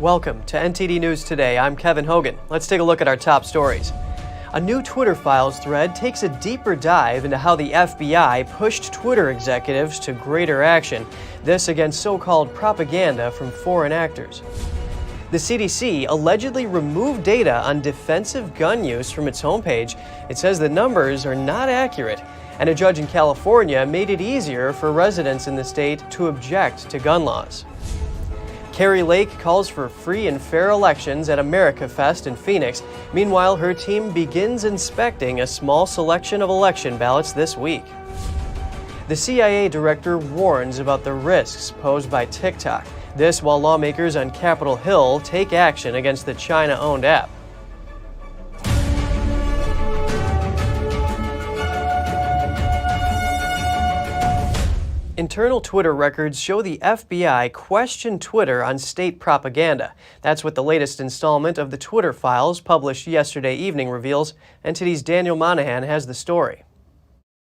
Welcome to NTD News Today. I'm Kevin Hogan. Let's take a look at our top stories. A new Twitter Files thread takes a deeper dive into how the FBI pushed Twitter executives to greater action, this against so-called propaganda from foreign actors. The CDC allegedly removed data on defensive gun use from its homepage. It says the numbers are not accurate, and a judge in California made it easier for residents in the state to object to gun laws. Kari calls for free and fair elections at America Fest in Phoenix. Meanwhile, her team begins inspecting a small selection of election ballots this week. The CIA director warns about the risks posed by TikTok. This while lawmakers on Capitol Hill take action against the China-owned app. Internal Twitter records show the FBI questioned Twitter on state propaganda. That's what the latest installment of the Twitter Files, published yesterday evening, reveals. NTD's Daniel Monahan has the story.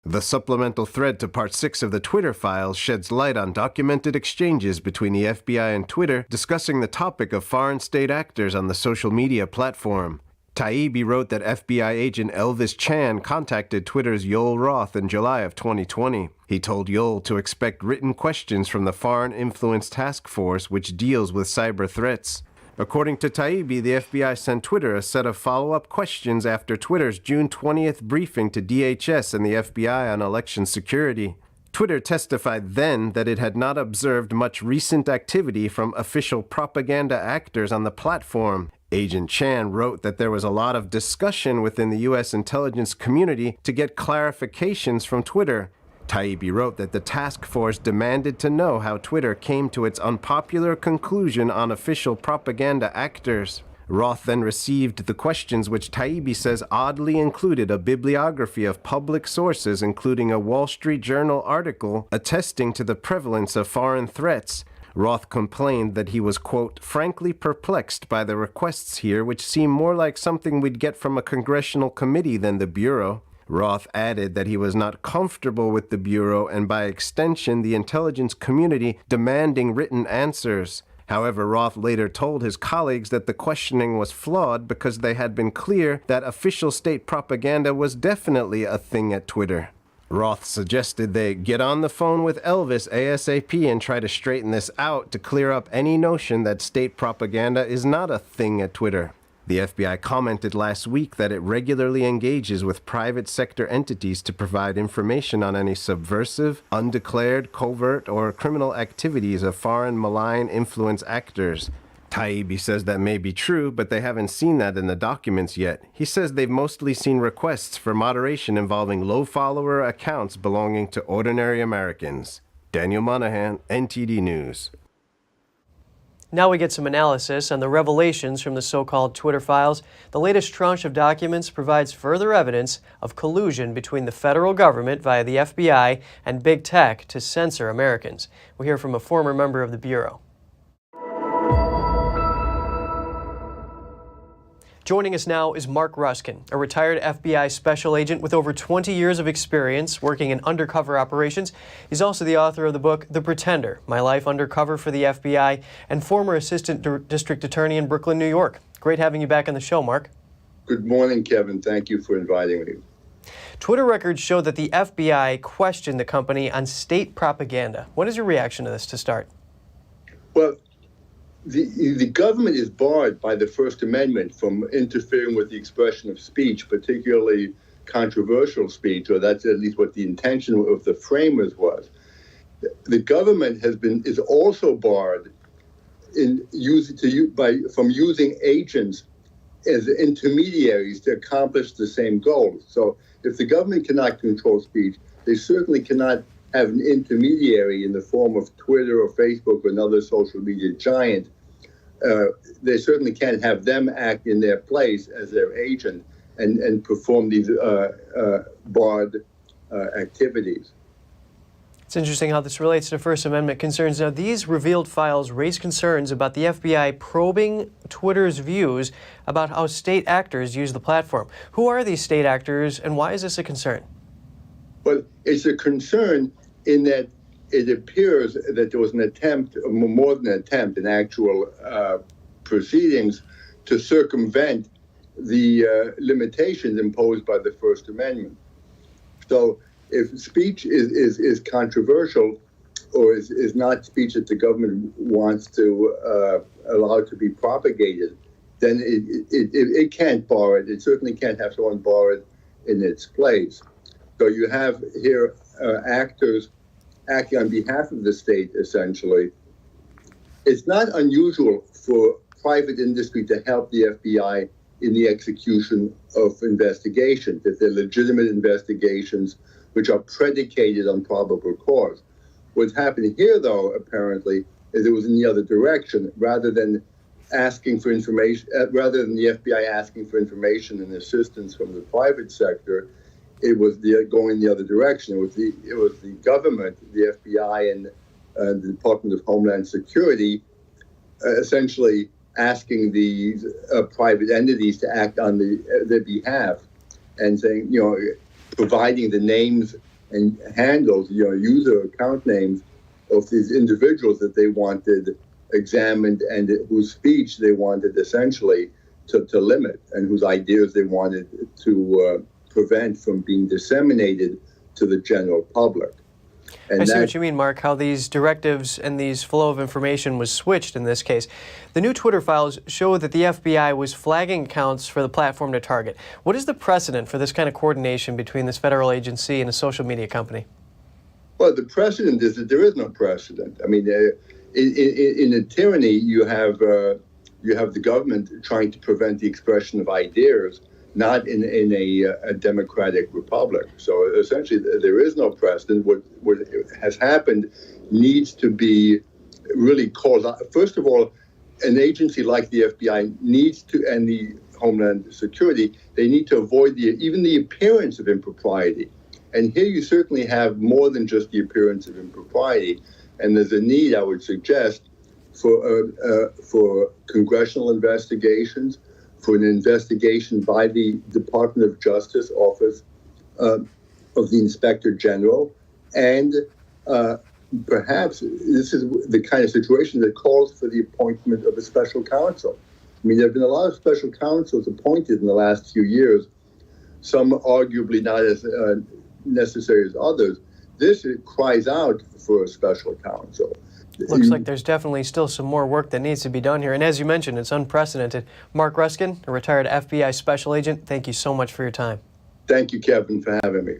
The supplemental thread to Part 6 of the Twitter Files sheds light on documented exchanges between the FBI and Twitter discussing the topic of foreign state actors on the social media platform. Taibbi wrote that FBI agent Elvis Chan contacted Twitter's Yoel Roth in July of 2020. He told Yoel to expect written questions from the Foreign Influence Task Force, which deals with cyber threats. According to Taibbi, the FBI sent Twitter a set of follow-up questions after Twitter's June 20th briefing to DHS and the FBI on election security. Twitter testified then that it had not observed much recent activity from official propaganda actors on the platform. Agent Chan wrote that there was a lot of discussion within the U.S. intelligence community to get clarifications from Twitter. Taibbi wrote that the task force demanded to know how Twitter came to its unpopular conclusion on official propaganda actors. Roth then received the questions, which Taibbi says oddly included a bibliography of public sources, including a Wall Street Journal article attesting to the prevalence of foreign threats. Roth complained that he was, quote, frankly perplexed by the requests here, which seem more like something we'd get from a congressional committee than the Bureau. Roth added that he was not comfortable with the Bureau and, by extension, the intelligence community demanding written answers. However, Roth later told his colleagues that the questioning was flawed because they had been clear that official state propaganda was definitely a thing at Twitter. Roth suggested they get on the phone with Elvis ASAP and try to straighten this out to clear up any notion that state propaganda is not a thing at Twitter. The FBI commented last week that it regularly engages with private sector entities to provide information on any subversive, undeclared, covert, or criminal activities of foreign malign influence actors. Taibbi says that may be true, but they haven't seen that in the documents yet. He says they've mostly seen requests for moderation involving low-follower accounts belonging to ordinary Americans. Daniel Monahan, NTD News. Now we get some analysis on the revelations from the so-called Twitter Files. The latest tranche of documents provides further evidence of collusion between the federal government via the FBI and big tech to censor Americans. We'll hear from a former member of the Bureau. Joining us now is Mark Ruskin, a retired FBI special agent with over 20 years of experience working in undercover operations. He's also the author of the book, The Pretender, My Life Undercover for the FBI, and former assistant district attorney in Brooklyn, New York. Great having you back on the show, Mark. Good morning, Kevin. Thank you for inviting me. Twitter records show that the FBI questioned the company on state propaganda. What is your reaction to this to start? Well, the government is barred by the First Amendment from interfering with the expression of speech, particularly controversial speech, or that's at least what the intention of the framers was. The government is also barred from using agents as intermediaries to accomplish the same goals. So if the government cannot control speech, they certainly cannot have an intermediary in the form of Twitter or Facebook or another social media giant. They certainly can't have them act in their place as their agent and perform these barred activities. It's interesting how this relates to First Amendment concerns. Now, these revealed files raise concerns about the FBI probing Twitter's views about how state actors use the platform. Who are these state actors, and why is this a concern? Well, it's a concern in that it appears that there was an attempt, more than an attempt, an actual proceedings to circumvent the limitations imposed by the First Amendment. So if speech is controversial or is not speech that the government wants to allow to be propagated, then it can't bar it. It certainly can't have someone bar it in its place. So you have here actors acting on behalf of the state, essentially. It's not unusual for private industry to help the FBI in the execution of investigations, that they're legitimate investigations which are predicated on probable cause. What's happened here, though, apparently, is it was in the other direction. Rather than asking for information, rather than the FBI asking for information and assistance from the private sector, it was going the other direction. It was the government, the FBI, and the Department of Homeland Security, essentially asking these private entities to act on their behalf, and saying, providing the names and handles, user account names of these individuals that they wanted examined and whose speech they wanted essentially to limit, and whose ideas they wanted to prevent from being disseminated to the general public. And I see what you mean, Mark, how these directives and these flow of information was switched in this case. The new Twitter files show that the FBI was flagging accounts for the platform to target. What is the precedent for this kind of coordination between this federal agency and a social media company? Well, the precedent is that there is no precedent. I mean, in a tyranny, you have the government trying to prevent the expression of ideas, not in a democratic republic. So essentially, there is no precedent. What has happened needs to be really called out. First of all, an agency like the FBI needs to, and the Homeland Security, they need to avoid even the appearance of impropriety. And here you certainly have more than just the appearance of impropriety. And there's a need, I would suggest, for congressional investigations, for an investigation by the Department of Justice Office of the Inspector General, and perhaps this is the kind of situation that calls for the appointment of a special counsel. I mean, there have been a lot of special counsels appointed in the last few years, some arguably not as necessary as others. This cries out for a special counsel. Looks like there's definitely still some more work that needs to be done here. And as you mentioned, it's unprecedented. Mark Ruskin, a retired FBI special agent, thank you so much for your time. Thank you, Kevin, for having me.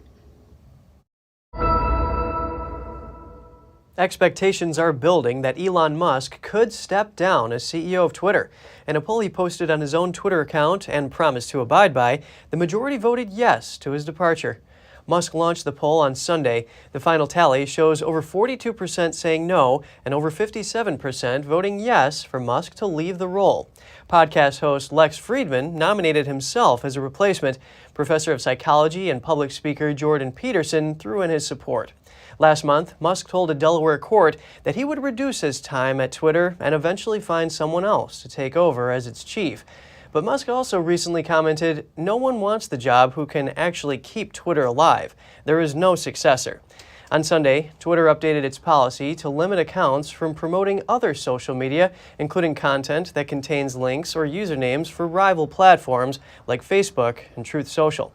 Expectations are building that Elon Musk could step down as CEO of Twitter. In a poll he posted on his own Twitter account and promised to abide by, the majority voted yes to his departure. Musk launched the poll on Sunday. The final tally shows over 42% saying no and over 57% voting yes for Musk to leave the role. Podcast host Lex Friedman nominated himself as a replacement. Professor of psychology and public speaker Jordan Peterson threw in his support. Last month, Musk told a Delaware court that he would reduce his time at Twitter and eventually find someone else to take over as its chief. But Musk also recently commented, "No one wants the job who can actually keep Twitter alive. There is no successor." On Sunday, Twitter updated its policy to limit accounts from promoting other social media, including content that contains links or usernames for rival platforms like Facebook and Truth Social.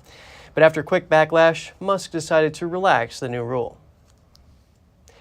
But after quick backlash, Musk decided to relax the new rule.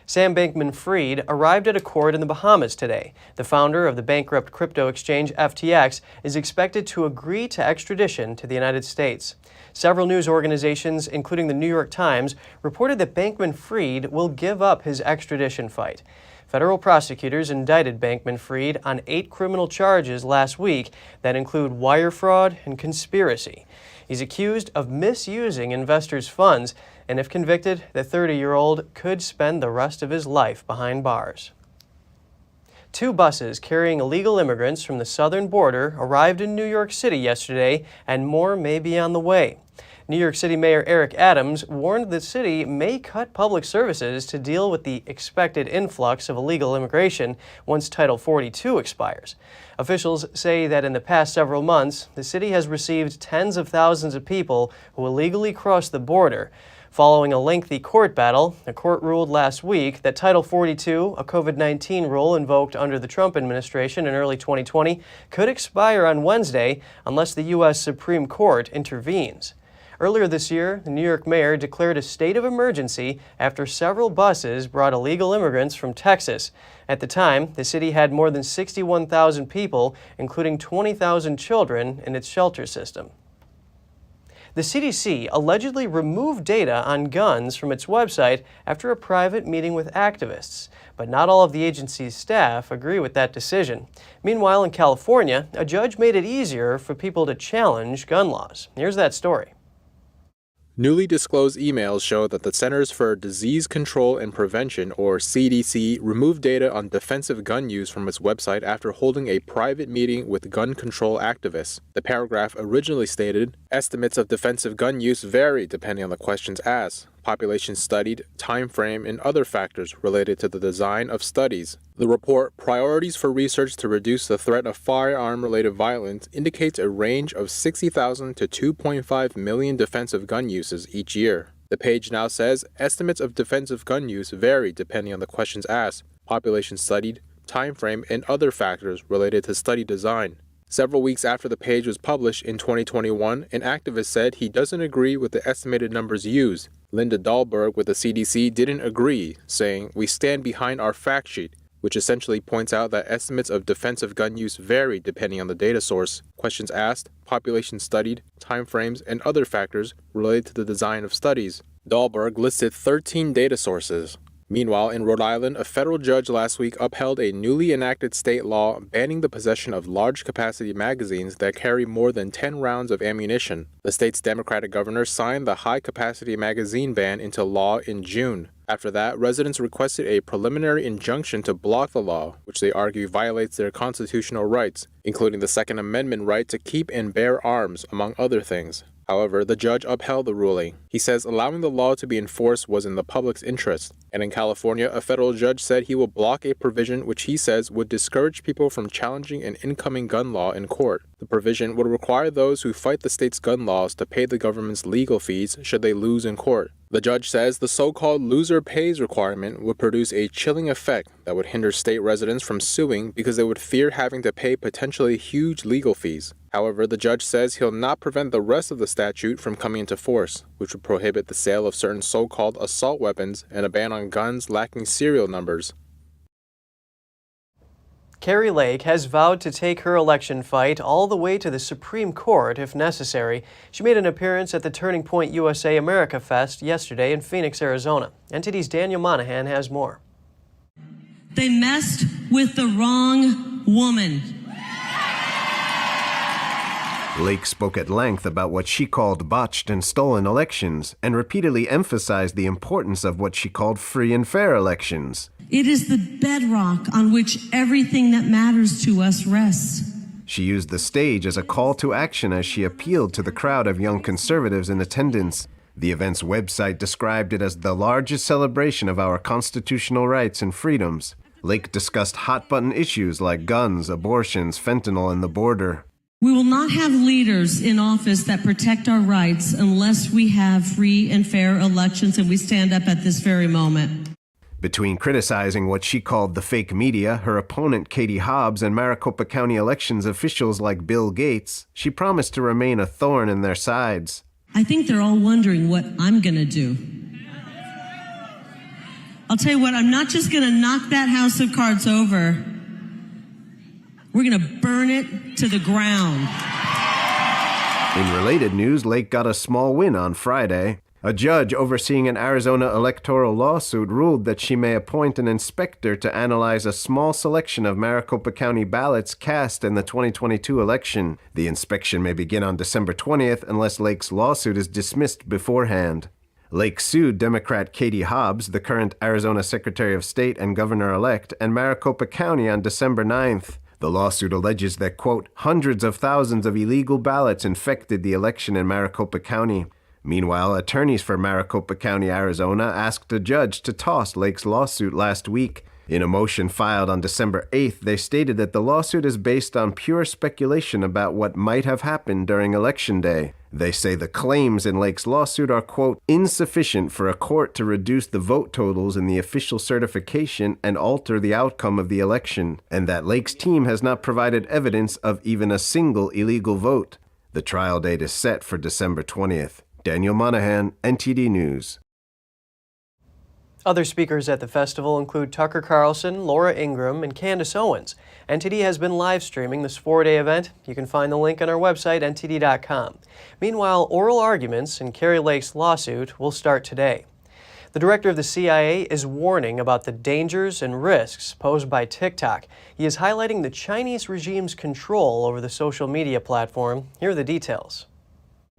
Sam Bankman-Fried arrived at a court in the Bahamas today. The founder of the bankrupt crypto exchange FTX is expected to agree to extradition to the United States. Several news organizations, including the New York Times, reported that Bankman-Fried will give up his extradition fight. Federal prosecutors indicted Bankman-Fried on 8 criminal charges last week that include wire fraud and conspiracy. He's accused of misusing investors' funds, and if convicted, the 30-year-old could spend the rest of his life behind bars. 2 buses carrying illegal immigrants from the southern border arrived in New York City yesterday, and more may be on the way. New York City Mayor Eric Adams warned the city may cut public services to deal with the expected influx of illegal immigration once Title 42 expires. Officials say that in the past several months, the city has received tens of thousands of people who illegally cross the border. Following a lengthy court battle, the court ruled last week that Title 42, a COVID-19 rule invoked under the Trump administration in early 2020, could expire on Wednesday unless the U.S. Supreme Court intervenes. Earlier this year, the New York mayor declared a state of emergency after several buses brought illegal immigrants from Texas. At the time, the city had more than 61,000 people, including 20,000 children, in its shelter system. The CDC allegedly removed data on guns from its website after a private meeting with activists, but not all of the agency's staff agree with that decision. Meanwhile, in California, a judge made it easier for people to challenge gun laws. Here's that story. Newly disclosed emails show that the Centers for Disease Control and Prevention, or CDC, removed data on defensive gun use from its website after holding a private meeting with gun control activists. The paragraph originally stated, "Estimates of defensive gun use vary depending on the questions asked, population studied, time frame, and other factors related to the design of studies." The report, Priorities for Research to Reduce the Threat of Firearm-Related Violence, indicates a range of 60,000 to 2.5 million defensive gun uses each year. The page now says, "Estimates of defensive gun use vary depending on the questions asked, population studied, time frame, and other factors related to study design." Several weeks after the page was published in 2021, an activist said he doesn't agree with the estimated numbers used. Linda Dahlberg with the CDC didn't agree, saying, "We stand behind our fact sheet," which essentially points out that estimates of defensive gun use vary depending on the data source, questions asked, population studied, timeframes, and other factors related to the design of studies. Dahlberg listed 13 data sources. Meanwhile, in Rhode Island, a federal judge last week upheld a newly enacted state law banning the possession of large-capacity magazines that carry more than 10 rounds of ammunition. The state's Democratic governor signed the high-capacity magazine ban into law in June. After that, residents requested a preliminary injunction to block the law, which they argue violates their constitutional rights, including the Second Amendment right to keep and bear arms, among other things. However, the judge upheld the ruling. He says allowing the law to be enforced was in the public's interest. And in California, a federal judge said he will block a provision which he says would discourage people from challenging an incoming gun law in court. The provision would require those who fight the state's gun laws to pay the government's legal fees should they lose in court. The judge says the so-called loser pays requirement would produce a chilling effect that would hinder state residents from suing because they would fear having to pay potentially huge legal fees. However, the judge says he'll not prevent the rest of the statute from coming into force, which would prohibit the sale of certain so-called assault weapons and a ban on guns lacking serial numbers. Kari Lake has vowed to take her election fight all the way to the Supreme Court if necessary. She made an appearance at the Turning Point USA America Fest yesterday in Phoenix, Arizona. NTD's Daniel Monahan has more. They messed with the wrong woman. Lake spoke at length about what she called botched and stolen elections and repeatedly emphasized the importance of what she called free and fair elections. It is the bedrock on which everything that matters to us rests. She used the stage as a call to action as she appealed to the crowd of young conservatives in attendance. The event's website described it as the largest celebration of our constitutional rights and freedoms. Lake discussed hot-button issues like guns, abortions, fentanyl, and the border. We will not have leaders in office that protect our rights unless we have free and fair elections, and we stand up at this very moment. Between criticizing what she called the fake media, her opponent Katie Hobbs, and Maricopa County elections officials like Bill Gates, she promised to remain a thorn in their sides. I think they're all wondering what I'm going to do. I'll tell you what, I'm not just going to knock that house of cards over. We're going to burn it to the ground. In related news, Lake got a small win on Friday. A judge overseeing an Arizona electoral lawsuit ruled that she may appoint an inspector to analyze a small selection of Maricopa County ballots cast in the 2022 election. The inspection may begin on December 20th unless Lake's lawsuit is dismissed beforehand. Lake sued Democrat Katie Hobbs, the current Arizona Secretary of State and Governor-elect, and Maricopa County on December 9th. The lawsuit alleges that, quote, hundreds of thousands of illegal ballots infected the election in Maricopa County. Meanwhile, attorneys for Maricopa County, Arizona, asked a judge to toss Lake's lawsuit last week. In a motion filed on December 8th, they stated that the lawsuit is based on pure speculation about what might have happened during Election Day. They say the claims in Lake's lawsuit are, quote, insufficient for a court to reduce the vote totals in the official certification and alter the outcome of the election, and that Lake's team has not provided evidence of even a single illegal vote. The trial date is set for December 20th. Daniel Monahan, NTD News. Other speakers at the festival include Tucker Carlson, Laura Ingraham, and Candace Owens. NTD has been live streaming this 4-day event. You can find the link on our website, ntd.com. Meanwhile, oral arguments in Kari Lake's lawsuit will start today. The director of the CIA is warning about the dangers and risks posed by TikTok. He is highlighting the Chinese regime's control over the social media platform. Here are the details.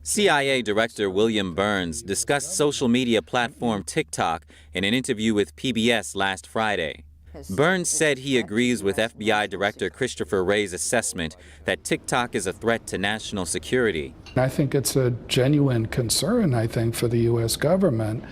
CIA Director William Burns discussed social media platform TikTok in an interview with PBS last Friday. Burns said he agrees with FBI Director Christopher Wray's assessment that TikTok is a threat to national security. I think it's a genuine concern, for the U.S. government,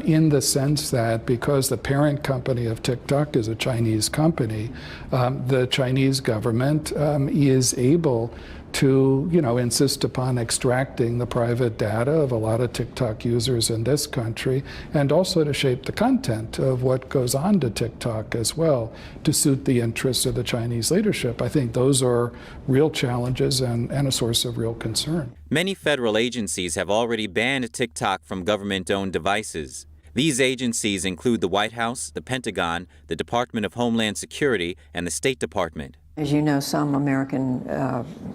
in the sense that because the parent company of TikTok is a Chinese company, the Chinese government is able to, insist upon extracting the private data of a lot of TikTok users in this country, and also to shape the content of what goes on to TikTok as well to suit the interests of the Chinese leadership. I think those are real challenges and a source of real concern. Many federal agencies have already banned TikTok from government-owned devices. These agencies include the White House, the Pentagon, the Department of Homeland Security, and the State Department. As you know, some American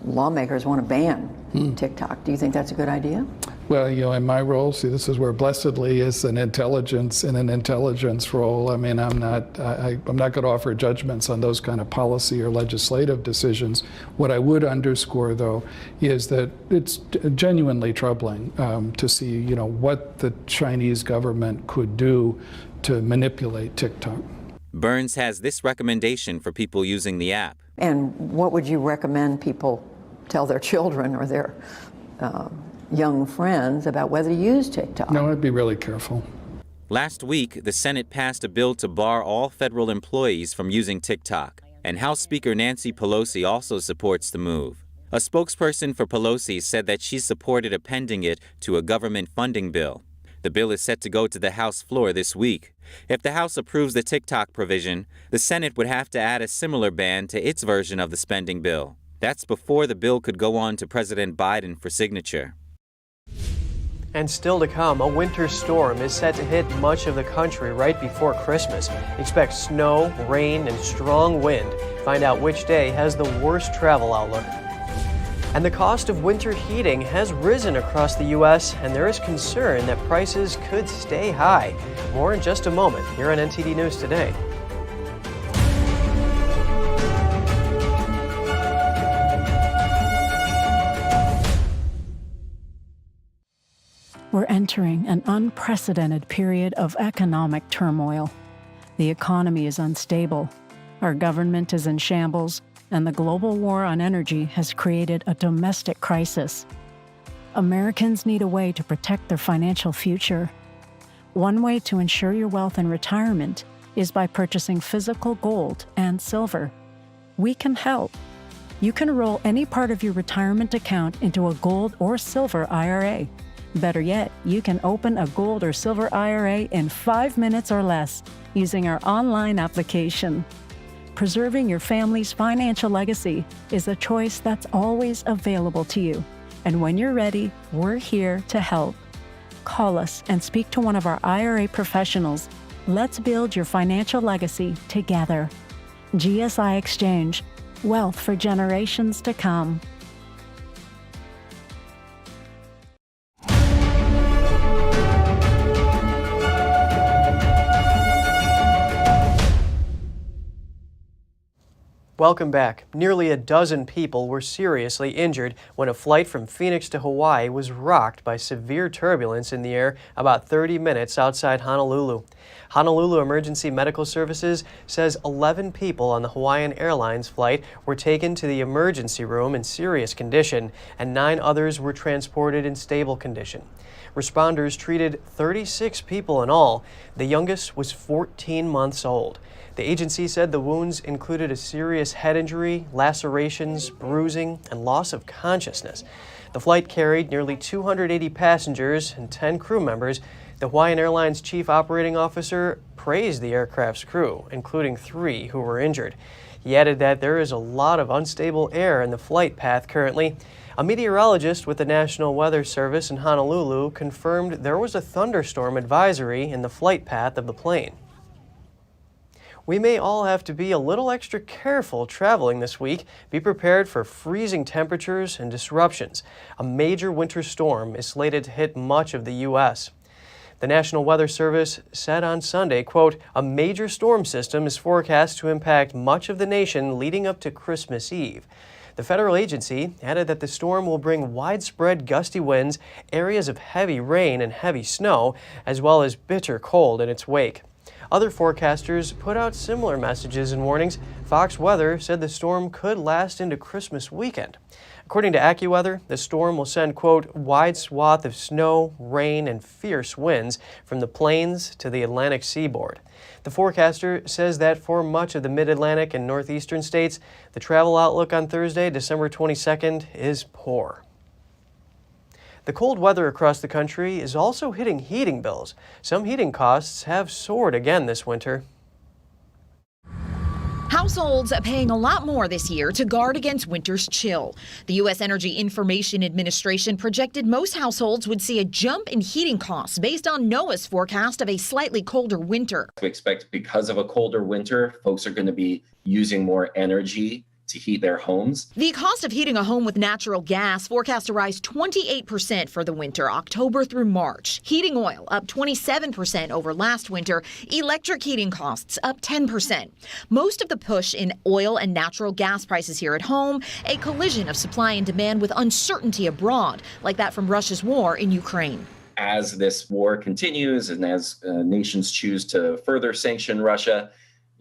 lawmakers want to ban TikTok. Do you think that's a good idea? Well, in my role, this is where blessedly is an intelligence role. I'm not going to offer judgments on those kind of policy or legislative decisions. What I would underscore, though, is that it's genuinely troubling to see, what the Chinese government could do to manipulate TikTok. Burns has this recommendation for people using the app. And what would you recommend people tell their children or their young friends about whether to use TikTok? No, I'd be really careful. Last week, the Senate passed a bill to bar all federal employees from using TikTok, and House Speaker Nancy Pelosi also supports the move. A spokesperson for Pelosi said that she supported appending it to a government funding bill. The bill is set to go to the House floor this week. If the House approves the TikTok provision, the Senate would have to add a similar ban to its version of the spending bill. That's before the bill could go on to President Biden for signature. And still to come, a winter storm is set to hit much of the country right before Christmas. Expect snow, rain, and strong wind. Find out which day has the worst travel outlook. And the cost of winter heating has risen across the U.S., and there is concern that prices could stay high. More in just a moment here on NTD News Today. We're entering an unprecedented period of economic turmoil. The economy is unstable, our government is in shambles, and the global war on energy has created a domestic crisis. Americans need a way to protect their financial future. One way to ensure your wealth in retirement is by purchasing physical gold and silver. We can help. You can roll any part of your retirement account into a gold or silver IRA. Better yet, you can open a gold or silver IRA in 5 minutes or less using our online application. Preserving your family's financial legacy is a choice that's always available to you. And when you're ready, we're here to help. Call us and speak to one of our IRA professionals. Let's build your financial legacy together. GSI Exchange, wealth for generations to come. Welcome back. Nearly a dozen people were seriously injured when a flight from Phoenix to Hawaii was rocked by severe turbulence in the air about 30 minutes outside Honolulu. Honolulu Emergency Medical Services says 11 people on the Hawaiian Airlines flight were taken to the emergency room in serious condition, and 9 others were transported in stable condition. Responders treated 36 people in all. The youngest was 14 months old. The agency said the wounds included a serious head injury, lacerations, bruising, and loss of consciousness. The flight carried nearly 280 passengers and 10 crew members. The Hawaiian Airlines chief operating officer praised the aircraft's crew, including 3 who were injured. He added that there is a lot of unstable air in the flight path currently. A meteorologist with the National Weather Service in Honolulu confirmed there was a thunderstorm advisory in the flight path of the plane. We may all have to be a little extra careful traveling this week. Be prepared for freezing temperatures and disruptions. A major winter storm is slated to hit much of the U.S. The National Weather Service said on Sunday, quote, "A major storm system is forecast to impact much of the nation leading up to Christmas Eve." The federal agency added that the storm will bring widespread gusty winds, areas of heavy rain and heavy snow, as well as bitter cold in its wake. Other forecasters put out similar messages and warnings. Fox Weather said the storm could last into Christmas weekend. According to AccuWeather, the storm will send, quote, "wide swath of snow, rain, and fierce winds from the plains to the Atlantic seaboard." The forecaster says that for much of the mid-Atlantic and northeastern states, the travel outlook on Thursday, December 22nd, is poor. The cold weather across the country is also hitting heating bills. Some heating costs have soared again this winter. Households paying a lot more this year to guard against winter's chill. The U.S. Energy Information Administration projected most households would see a jump in heating costs based on NOAA's forecast of a slightly colder winter. We expect because of a colder winter, folks are going to be using more energy to heat their homes. The cost of heating a home with natural gas forecast to rise 28% for the winter, October through March. Heating oil up 27% over last winter. Electric heating costs up 10%. Most of the push in oil and natural gas prices here at home, a collision of supply and demand with uncertainty abroad, like that from Russia's war in Ukraine. As this war continues and as nations choose to further sanction Russia,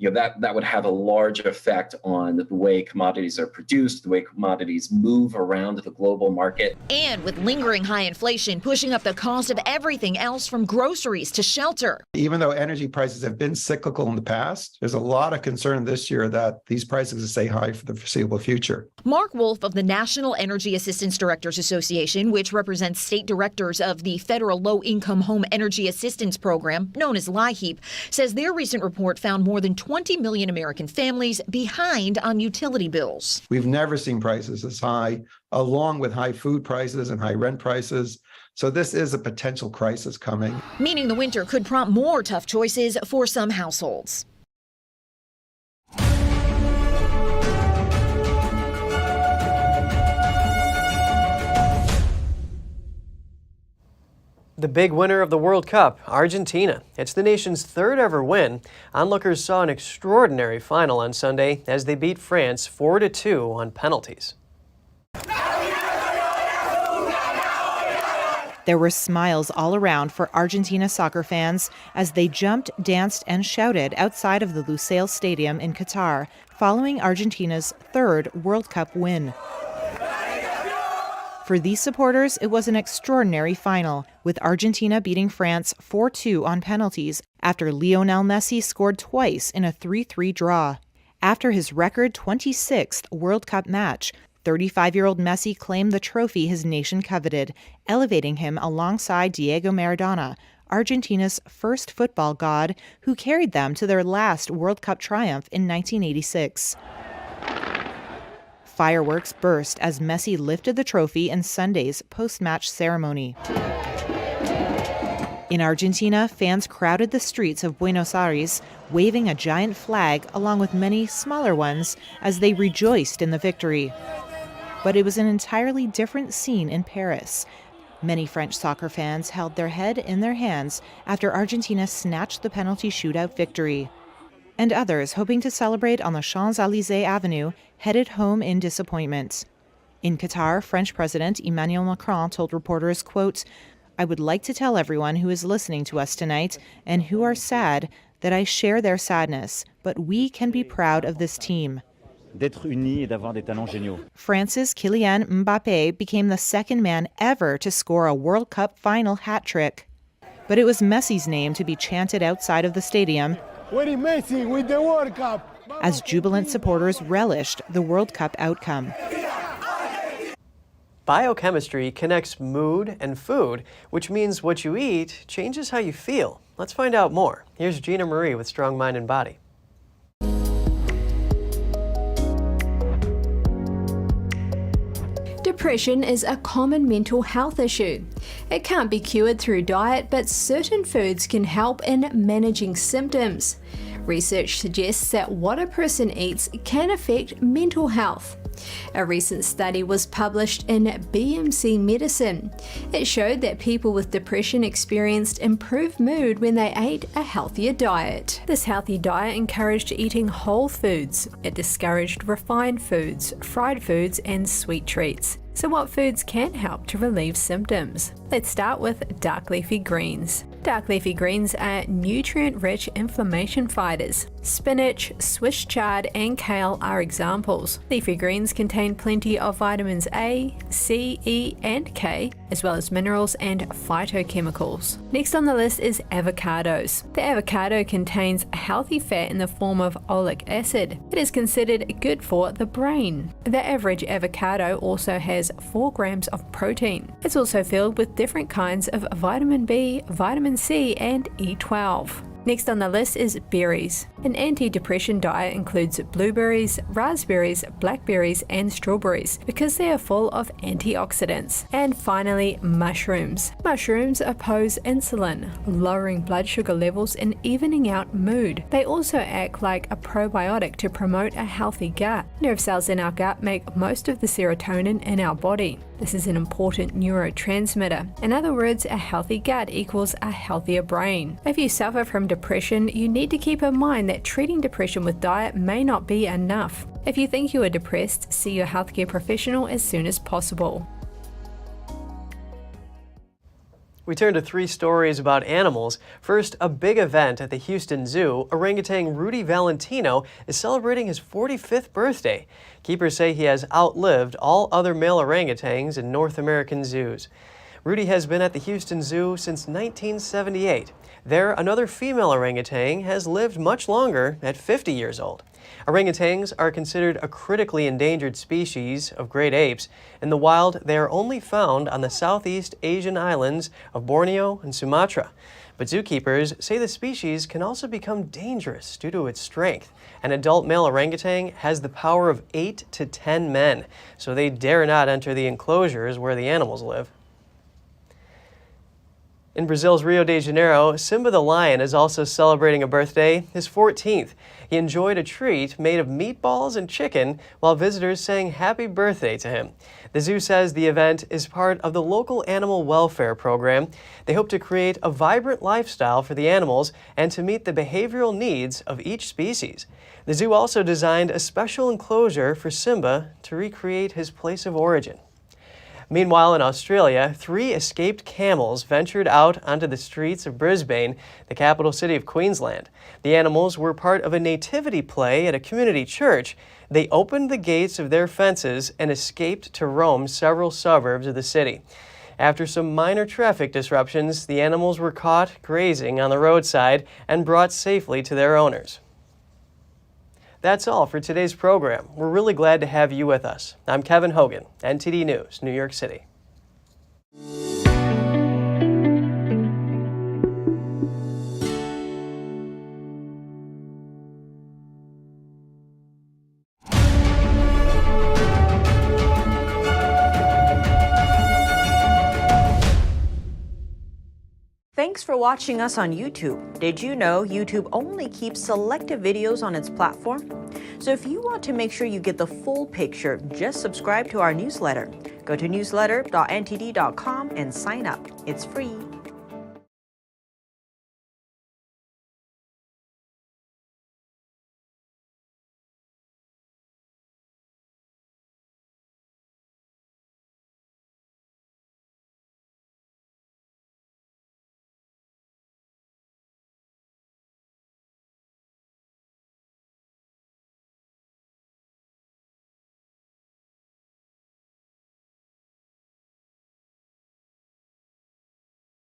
that would have a large effect on the way commodities are produced, the way commodities move around the global market. And with lingering high inflation pushing up the cost of everything else from groceries to shelter. Even though energy prices have been cyclical in the past, there's a lot of concern this year that these prices will stay high for the foreseeable future. Mark Wolf of the National Energy Assistance Directors Association, which represents state directors of the Federal Low-Income Home Energy Assistance Program, known as LIHEAP, says their recent report found more than 20 million American families behind on utility bills. We've never seen prices this high, along with high food prices and high rent prices. So this is a potential crisis coming. Meaning the winter could prompt more tough choices for some households. The big winner of the World Cup, Argentina. It's the nation's third ever win. Onlookers saw an extraordinary final on Sunday as they beat France 4-2 on penalties. There were smiles all around for Argentina soccer fans as they jumped, danced, and shouted outside of the Lusail Stadium in Qatar, following Argentina's third World Cup win. For these supporters, it was an extraordinary final, with Argentina beating France 4-2 on penalties after Lionel Messi scored twice in a 3-3 draw. After his record 26th World Cup match, 35-year-old Messi claimed the trophy his nation coveted, elevating him alongside Diego Maradona, Argentina's first football god, who carried them to their last World Cup triumph in 1986. Fireworks burst as Messi lifted the trophy in Sunday's post-match ceremony. In Argentina, fans crowded the streets of Buenos Aires, waving a giant flag along with many smaller ones as they rejoiced in the victory. But it was an entirely different scene in Paris. Many French soccer fans held their head in their hands after Argentina snatched the penalty shootout victory. And others, hoping to celebrate on the Champs-Élysées Avenue, headed home in disappointment. In Qatar, French President Emmanuel Macron told reporters, quote, "I would like to tell everyone who is listening to us tonight and who are sad that I share their sadness, but we can be proud of this team." France's Kylian Mbappé became the second man ever to score a World Cup final hat trick. But it was Messi's name to be chanted outside of the stadium Messi with the World Cup, as jubilant supporters relished the World Cup outcome. Biochemistry connects mood and food, which means what you eat changes how you feel. Let's find out more. Here's Gina Marie with Strong Mind and Body. Depression is a common mental health issue. It can't be cured through diet, but certain foods can help in managing symptoms. Research suggests that what a person eats can affect mental health. A recent study was published in BMC Medicine. It showed that people with depression experienced improved mood when they ate a healthier diet. This healthy diet encouraged eating whole foods. It discouraged refined foods, fried foods, and sweet treats. So what foods can help to relieve symptoms? Let's start with dark leafy greens. Dark leafy greens are nutrient-rich inflammation fighters. Spinach, Swiss chard, and kale are examples. Leafy greens contain plenty of vitamins A, C, E, and K, as well as minerals and phytochemicals. Next on the list is avocados. The avocado contains healthy fat in the form of oleic acid. It is considered good for the brain. The average avocado also has 4 grams of protein. It's also filled with different kinds of vitamin B, vitamin C, and E12. Next on the list is berries. An anti-depression diet includes blueberries, raspberries, blackberries, and strawberries because they are full of antioxidants. And finally, mushrooms. Mushrooms oppose insulin, lowering blood sugar levels and evening out mood. They also act like a probiotic to promote a healthy gut. Nerve cells in our gut make most of the serotonin in our body. This is an important neurotransmitter. In other words, a healthy gut equals a healthier brain. If you suffer from depression, you need to keep in mind that treating depression with diet may not be enough. If you think you are depressed, see your healthcare professional as soon as possible. We turn to 3 stories about animals. First, a big event at the Houston Zoo. Orangutan Rudy Valentino is celebrating his 45th birthday. Keepers say he has outlived all other male orangutans in North American zoos. Rudy has been at the Houston Zoo since 1978. There, another female orangutan has lived much longer at 50 years old. Orangutans are considered a critically endangered species of great apes. In the wild, they are only found on the Southeast Asian islands of Borneo and Sumatra. But zookeepers say the species can also become dangerous due to its strength. An adult male orangutan has the power of 8 to 10 men, so they dare not enter the enclosures where the animals live. In Brazil's Rio de Janeiro, Simba the lion is also celebrating a birthday, his 14th. He enjoyed a treat made of meatballs and chicken while visitors sang happy birthday to him. The zoo says the event is part of the local animal welfare program. They hope to create a vibrant lifestyle for the animals and to meet the behavioral needs of each species. The zoo also designed a special enclosure for Simba to recreate his place of origin. Meanwhile, in Australia, 3 escaped camels ventured out onto the streets of Brisbane, the capital city of Queensland. The animals were part of a nativity play at a community church. They opened the gates of their fences and escaped to roam several suburbs of the city. After some minor traffic disruptions, the animals were caught grazing on the roadside and brought safely to their owners. That's all for today's program. We're really glad to have you with us. I'm Kevin Hogan, NTD News, New York City. Thanks for watching us on YouTube. Did you know YouTube only keeps selective videos on its platform? So if you want to make sure you get the full picture, just subscribe to our newsletter. Go to newsletter.ntd.com and sign up. It's free.